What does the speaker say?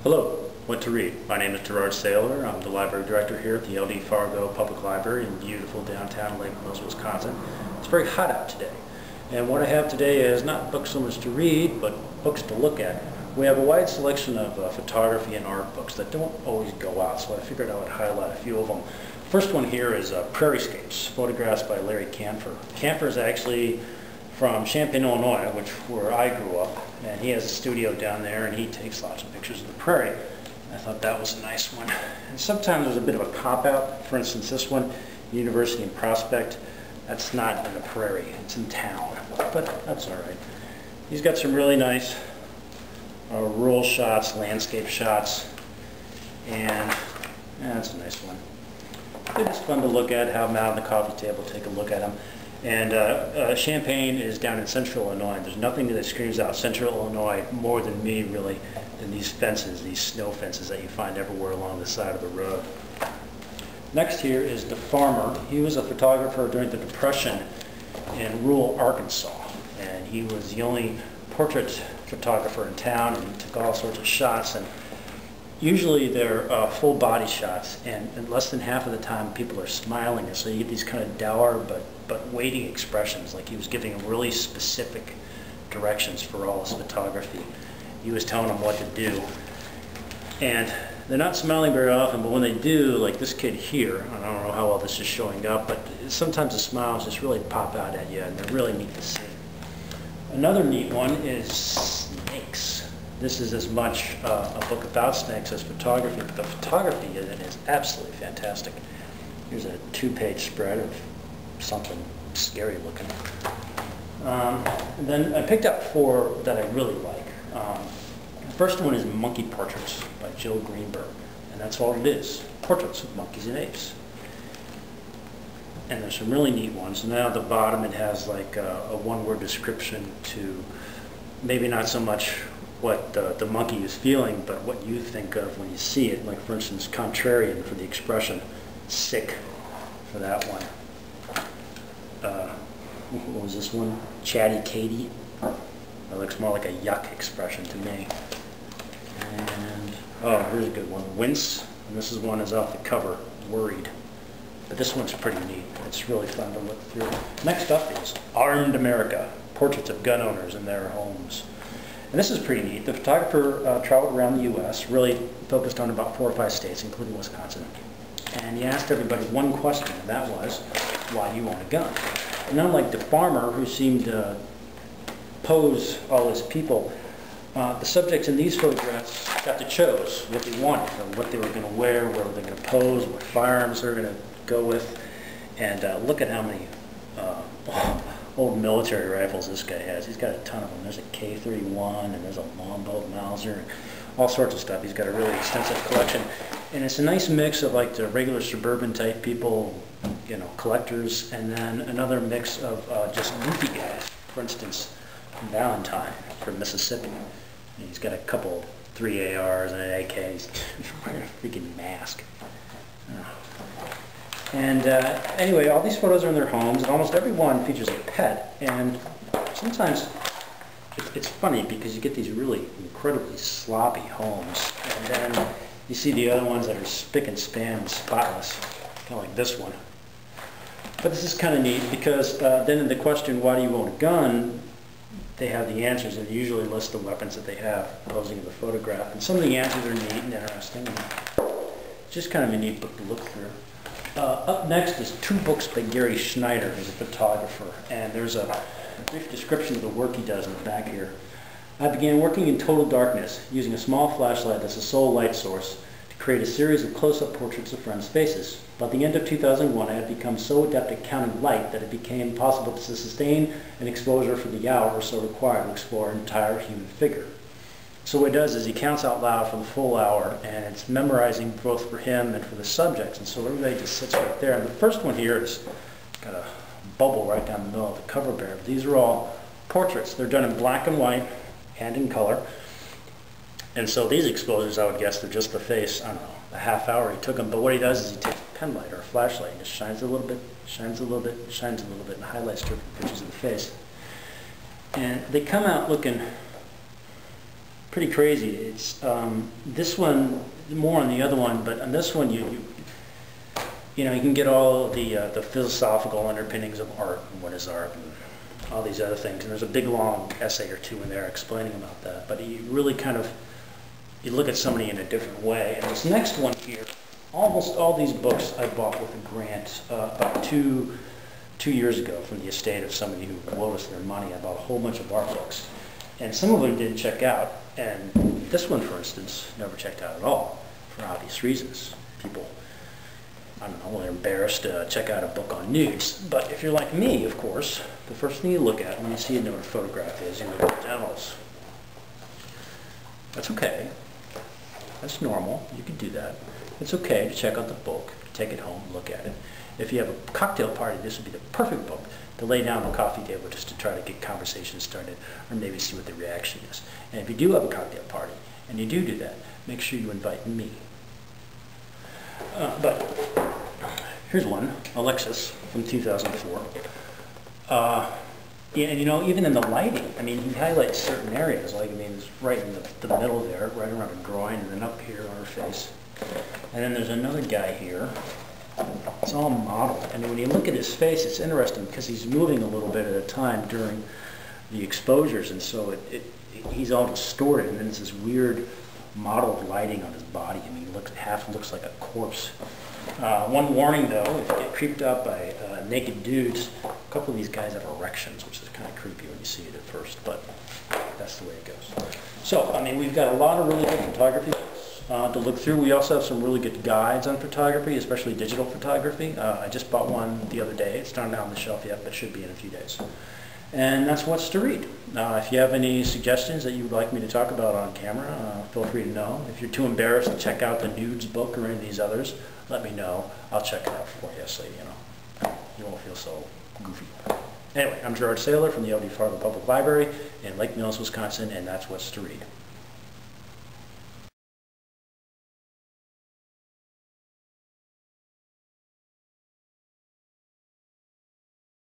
Hello, what to read? My name is Gerard Saylor. I'm the library director here at the LD Fargo Public Library in beautiful downtown Lake Mills, Wisconsin. It's very hot out today. And what I have today is not books so much to read, but books to look at. We have a wide selection of photography and art books that don't always go out, so I figured I would highlight a few of them. First one here is Prairiescapes, photographs by Larry Kanfer. Kanfer is actually from Champaign, Illinois, where I grew up, and he has a studio down there, and he takes lots of pictures of the prairie. I thought that was a nice one. And sometimes there's a bit of a cop-out. For instance, this one, University and Prospect, that's not in the prairie, it's in town, but that's all right. He's got some really nice rural shots, landscape shots, and that's a nice one. They're just fun to look at, have them out on the coffee table, take a look at them. And Champaign is down in central Illinois. There's nothing that screams out central Illinois more than me, really, than these fences, these snow fences that you find everywhere along the side of the road. Next here is Disfarmer. He was a photographer during the Depression in rural Arkansas, and he was the only portrait photographer in town, and he took all sorts of shots. And usually they're full body shots, and less than half of the time people are smiling, and so you get these kind of dour but waiting expressions, like he was giving them really specific directions for all his photography. He was telling them what to do. And they're not smiling very often, but when they do, like this kid here, I don't know how well this is showing up, but sometimes the smiles just really pop out at you, and they're really neat to see. Another neat one is snakes. This is as much a book about snakes as photography, but the photography in it is absolutely fantastic. Here's a 2-page spread of something scary looking. And then I picked up 4 that I really like. The first one is Monkey Portraits by Greenberg, and that's all it is, portraits of monkeys and apes. And there's some really neat ones. And now at the bottom it has like a one-word description to maybe not so much what the monkey is feeling, but what you think of when you see it. Like, for instance, contrarian for the expression, sick for that one. What was this one? Chatty Katie. That looks more like a yuck expression to me. And, oh, here's a good one. Wince. And this is one that's off the cover, Worried. But this one's pretty neat. It's really fun to look through. Next up is Armed America, portraits of gun owners in their homes. And this is pretty neat. The photographer traveled around the U.S., really focused on about 4 or 5 states, including Wisconsin. And he asked everybody one question, and that was, why do you own a gun? And unlike Disfarmer, who seemed to pose all his people, the subjects in these photographs got to choose what they wanted, or what they were going to wear, where they were going to pose, what firearms they were going to go with. And look at how many old military rifles this guy has. He's got a ton of them. There's a K-31, and there's a Longbow Mauser, all sorts of stuff. He's got a really extensive collection. And it's a nice mix of like the regular suburban type people, you know, collectors, and then another mix of just goofy guys. For instance, Valentine from Mississippi. And he's got a couple 3 ARs and an AK. He's wearing a freaking mask. And anyway, all these photos are in their homes, and almost every one features a pet. And sometimes it's funny because you get these really incredibly sloppy homes, and then you see the other ones that are spick and span and spotless, kind of like this one. But this is kind of neat because then in the question, why do you own a gun, they have the answers, and they usually list the weapons that they have posing in the photograph. And some of the answers are neat and interesting. And it's just kind of a neat book to look through. Up next is 2 books by Schneider, who's a photographer, and there's a brief description of the work he does in the back here. I began working in total darkness, using a small flashlight as the sole light source, to create a series of close-up portraits of friends' faces. By the end of 2001, I had become so adept at counting light that it became possible to sustain an exposure for the hour or so required to explore an entire human figure. So what he does is he counts out loud for the full hour, and it's memorizing both for him and for the subjects, and so everybody just sits right there. And the first one here is got a bubble right down the middle of the cover bear. These are all portraits. They're done in black and white and in color. And so these exposures, I would guess, they're just the face. I don't know, a half hour he took them. But what he does is he takes a pen light or a flashlight and just shines a little bit, shines a little bit, shines a little bit, and highlights different pictures of the face. And they come out looking pretty crazy. It's this one more on the other one, but on this one you know, you can get all the philosophical underpinnings of art and what is art and all these other things. And there's a big long essay or two in there explaining about that. But you really kind of, you look at somebody in a different way. And this next one here, almost all these books I bought with a grant about two years ago from the estate of somebody who owed us their money. I bought a whole bunch of art books. And some of them didn't check out. And this one, for instance, never checked out at all for obvious reasons. People, I don't know, they're embarrassed to check out a book on nudes. But if you're like me, of course, the first thing you look at when you see what a photograph is, you look at the genitals. That's okay. That's normal. You can do that. It's okay to check out the book, take it home, look at it. If you have a cocktail party, this would be the perfect book to lay down on the coffee table just to try to get conversation started or maybe see what the reaction is. And if you do have a cocktail party and you do that, make sure you invite me. But here's one, Alexis from 2004. Yeah, and you know, even in the lighting, I mean, he highlights certain areas, like, I mean, it's right in the middle there, right around her groin, and then up here on her face. And then there's another guy here. It's all modeled. And when you look at his face, it's interesting because he's moving a little bit at a time during the exposures, and so he's all distorted, and then there's this weird modeled lighting on his body. I mean, he half looks like a corpse. One warning though, if you get creeped out by naked dudes, a couple of these guys have erections, which is kind of creepy when you see it at first, but that's the way it goes. So, I mean, we've got a lot of really good photography to look through. We also have some really good guides on photography, especially digital photography. I just bought one the other day. It's not on the shelf yet, but should be in a few days. And that's what's to read. If you have any suggestions that you would like me to talk about on camera, feel free to know. If you're too embarrassed to check out the nudes book or any of these others, let me know. I'll check it out for you so you won't feel so goofy. Anyway, I'm Gerard Saylor from the LD Fargo Public Library in Lake Mills, Wisconsin, and that's what's to read.